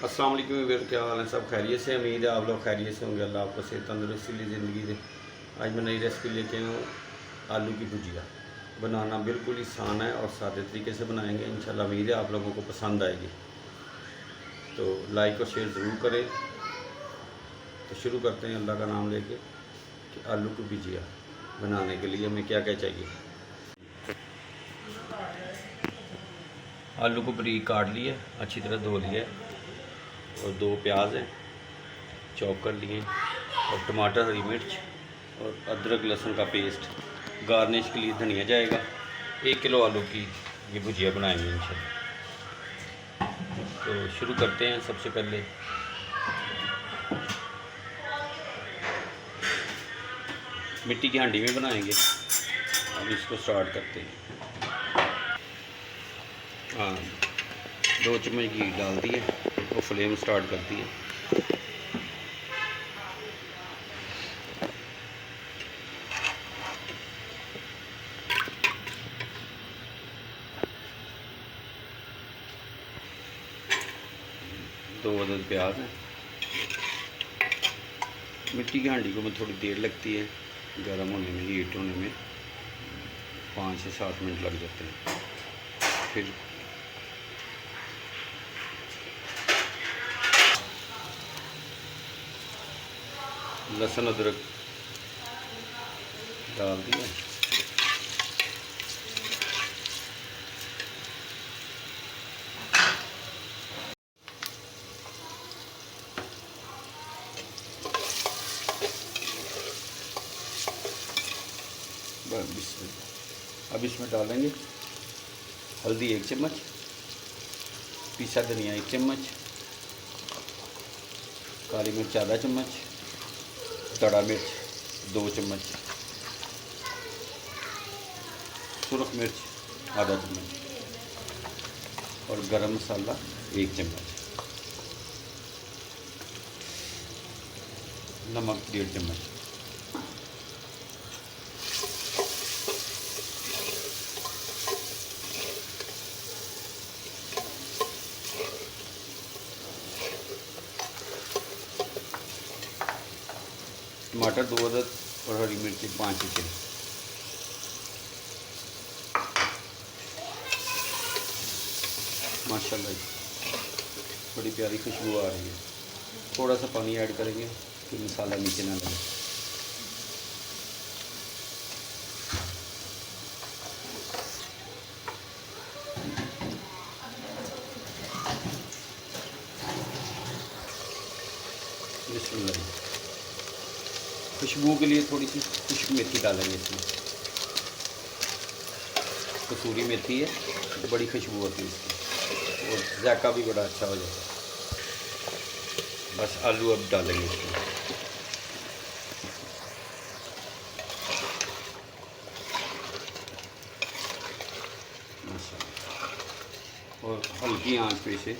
अस्सलाम वालेकुम वीर, क्या हाल है? सब खैरियत से? उम्मीद है आप लोग खैरियत से होंगे। अल्लाह आपको सेहत तंदुरुस्ती ली ज़िंदगी दे। आज मैं नई रेसिपी लेके आया हूँ, आलू की भुजिया। बनाना बिल्कुल ही आसान है और सादे तरीके से बनाएंगे। इंशाल्लाह उम्मीद है आप लोगों को पसंद आएगी। तो लाइक और शेयर ज़रूर करें। तो शुरू करते हैं अल्लाह का नाम लेके कि आलू की भुजिया बनाने के लिए हमें क्या क्या चाहिए। आलू को बारीक काट लिया, अच्छी तरह धो लिया और 2 प्याज हैं चॉप कर लिए और टमाटर, हरी मिर्च और अदरक लहसुन का पेस्ट। गार्निश के लिए धनिया जाएगा। 1 किलो आलू की ये भुजिया बनाएंगे इंशाल्लाह। तो शुरू करते हैं। सबसे पहले मिट्टी की हांडी में बनाएंगे। अब इसको स्टार्ट करते हैं। हाँ, 2 चम्मच घी डाल दिए और फ्लेम स्टार्ट कर दिए। दो अदद प्याज हैं। मिट्टी की हांडी को में थोड़ी देर लगती है गर्म होने में, हीट होने में 5 से 7 मिनट लग जाते हैं। फिर लहसुन अदरक डाल दिया। अब इसमें डालेंगे हल्दी 1 चम्मच, पिसा धनिया 1 चम्मच, काली मिर्च आधा चम्मच, तड़ा मिर्च 2 चम्मच, सुरख मिर्च आधा चम्मच और गरम मसाला 1 चम्मच, नमक 1.5 चम्मच। टमाटर 2 अदद और हरी मिर्ची 5 इंच। माशाल्लाह बड़ी प्यारी खुशबू आ रही है। थोड़ा सा पानी ऐड करेंगे कि मसाला नीचे ना लगे। खुशबू के लिए थोड़ी सी खुश्क मेथी डालेंगे इसमें। कसूरी मेथी है तो बड़ी खुशबू होती है इसकी और जायका भी बड़ा अच्छा हो जाता है। बस आलू अब डालेंगे इसमें। और हल्की आंच पे इसे